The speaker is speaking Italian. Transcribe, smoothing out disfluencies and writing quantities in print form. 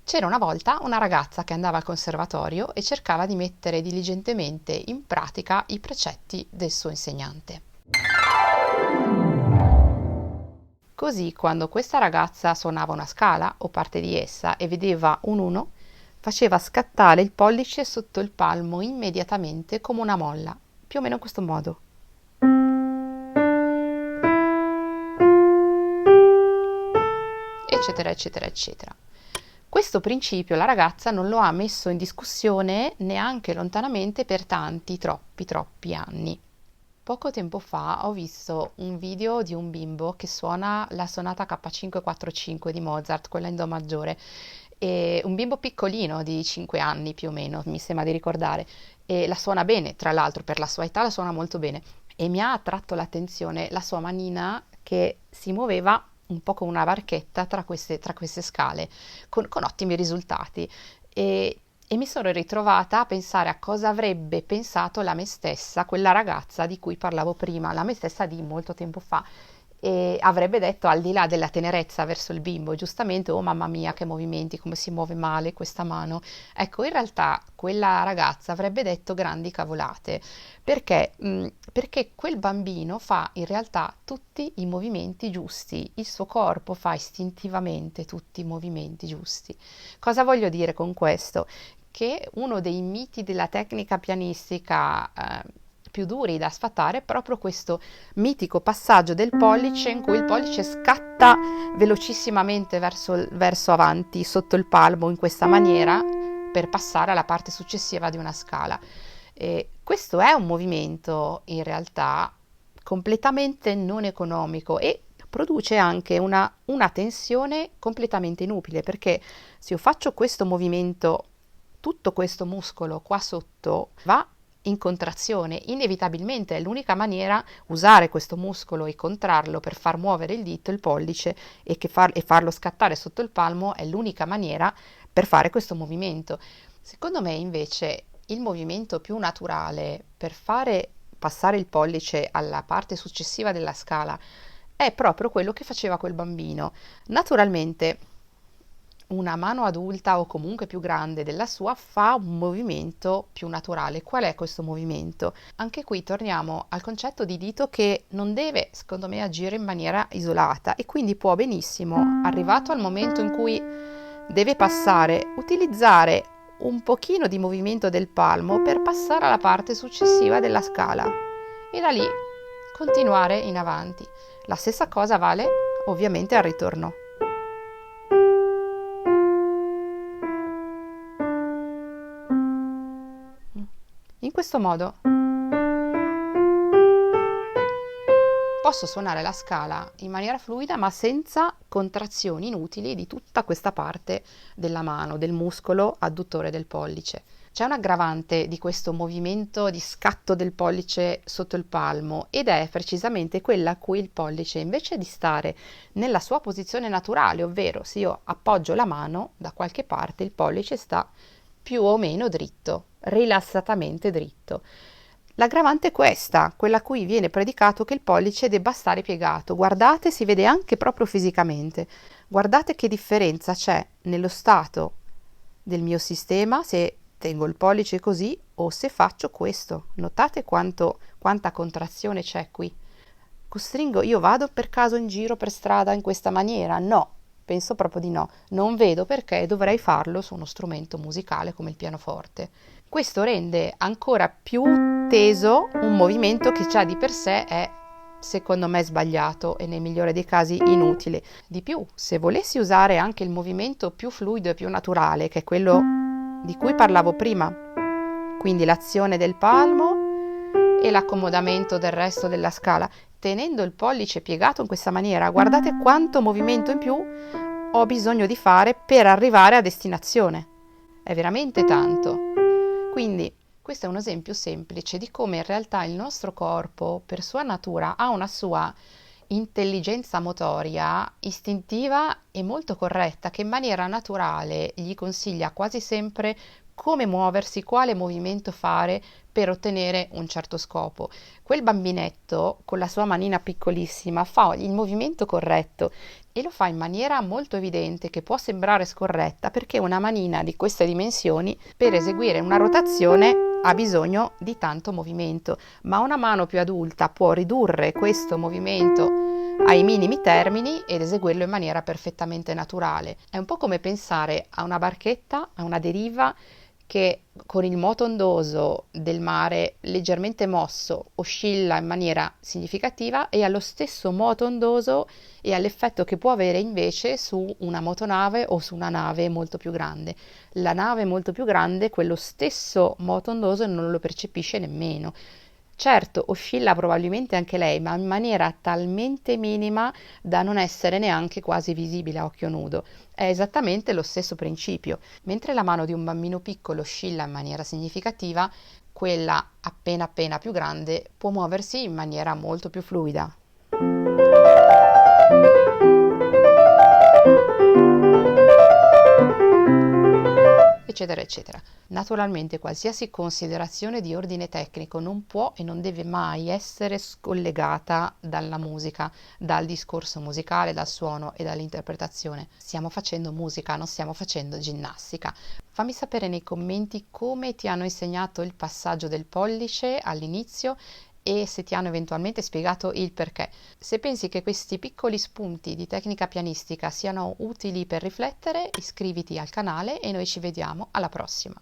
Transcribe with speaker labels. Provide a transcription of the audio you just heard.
Speaker 1: C'era una volta una ragazza che andava al conservatorio e cercava di mettere diligentemente in pratica i precetti del suo insegnante. Così, quando questa ragazza suonava una scala o parte di essa e vedeva un 1, faceva scattare il pollice sotto il palmo immediatamente come una molla, più o meno in questo modo. Eccetera, eccetera, eccetera. Questo principio la ragazza non lo ha messo in discussione neanche lontanamente per tanti, troppi anni. Poco tempo fa ho visto un video di un bimbo che suona la sonata K545 di Mozart, quella in Do maggiore, e un bimbo piccolino di 5 anni più o meno, mi sembra di ricordare, e la suona bene, tra l'altro per la sua età la suona molto bene, e mi ha attratto l'attenzione la sua manina che si muoveva un po' come una barchetta tra queste scale, con ottimi risultati. E mi sono ritrovata a pensare a cosa avrebbe pensato la me stessa, quella ragazza di cui parlavo prima, la me stessa di molto tempo fa. E avrebbe detto, al di là della tenerezza verso il bimbo, giustamente, oh mamma mia, che movimenti, come si muove male questa mano. Ecco, in realtà quella ragazza avrebbe detto grandi cavolate, perché, perché quel bambino fa in realtà tutti i movimenti giusti, il suo corpo fa istintivamente tutti i movimenti giusti. Cosa voglio dire con questo? Che uno dei miti della tecnica pianistica più duri da sfatare è proprio questo mitico passaggio del pollice in cui il pollice scatta velocissimamente verso avanti sotto il palmo in questa maniera per passare alla parte successiva di una scala. Questo è un movimento in realtà completamente non economico e produce anche una tensione completamente inutile, perché se io faccio questo movimento, tutto questo muscolo qua sotto va in contrazione, inevitabilmente è l'unica maniera usare questo muscolo e contrarlo per far muovere il dito, il pollice e farlo scattare sotto il palmo è l'unica maniera per fare questo movimento. Secondo me invece il movimento più naturale per fare passare il pollice alla parte successiva della scala è proprio quello che faceva quel bambino. Naturalmente una mano adulta o comunque più grande della sua fa un movimento più naturale. Qual è questo movimento? Anche qui torniamo al concetto di dito che non deve, secondo me, agire in maniera isolata e quindi può benissimo, arrivato al momento in cui deve passare, utilizzare un pochino di movimento del palmo per passare alla parte successiva della scala e da lì continuare in avanti. La stessa cosa vale ovviamente al ritorno. In questo modo posso suonare la scala in maniera fluida ma senza contrazioni inutili di tutta questa parte della mano, del muscolo adduttore del pollice. C'è un aggravante di questo movimento di scatto del pollice sotto il palmo ed è precisamente quella a cui il pollice, invece di stare nella sua posizione naturale, ovvero se io appoggio la mano da qualche parte, il pollice sta più o meno dritto, rilassatamente dritto. L'aggravante è questa, quella a cui viene predicato che il pollice debba stare piegato. Guardate, si vede anche proprio fisicamente. Guardate che differenza c'è nello stato del mio sistema se tengo il pollice così o se faccio questo. Notate quanta contrazione c'è qui. Costringo, io vado per caso in giro per strada in questa maniera? No, penso proprio di no. Non vedo perché dovrei farlo su uno strumento musicale come il pianoforte. Questo rende ancora più teso un movimento che già di per sé è, secondo me, sbagliato e nel migliore dei casi inutile. Di più, se volessi usare anche il movimento più fluido e più naturale, che è quello di cui parlavo prima, quindi l'azione del palmo e l'accomodamento del resto della scala, tenendo il pollice piegato in questa maniera, guardate quanto movimento in più ho bisogno di fare per arrivare a destinazione. È veramente tanto. Quindi questo è un esempio semplice di come in realtà il nostro corpo, per sua natura, ha una sua intelligenza motoria istintiva e molto corretta che in maniera naturale gli consiglia quasi sempre come muoversi, quale movimento fare per ottenere un certo scopo. Quel bambinetto con la sua manina piccolissima fa il movimento corretto e lo fa in maniera molto evidente, che può sembrare scorretta, perché una manina di queste dimensioni per eseguire una rotazione ha bisogno di tanto movimento, ma una mano più adulta può ridurre questo movimento ai minimi termini ed eseguirlo in maniera perfettamente naturale. È un po' come pensare a una barchetta, a una deriva che con il moto ondoso del mare leggermente mosso oscilla in maniera significativa, e allo stesso moto ondoso e all'effetto che può avere invece su una motonave o su una nave molto più grande. La nave molto più grande quello stesso moto ondoso non lo percepisce nemmeno. Certo, oscilla probabilmente anche lei, ma in maniera talmente minima da non essere neanche quasi visibile a occhio nudo. È esattamente lo stesso principio. Mentre la mano di un bambino piccolo oscilla in maniera significativa, quella appena più grande può muoversi in maniera molto più fluida. Eccetera, eccetera. Naturalmente qualsiasi considerazione di ordine tecnico non può e non deve mai essere scollegata dalla musica, dal discorso musicale, dal suono e dall'interpretazione. Stiamo facendo musica, non stiamo facendo ginnastica. Fammi sapere nei commenti come ti hanno insegnato il passaggio del pollice all'inizio e se ti hanno eventualmente spiegato il perché. Se pensi che questi piccoli spunti di tecnica pianistica siano utili per riflettere, iscriviti al canale e noi ci vediamo alla prossima.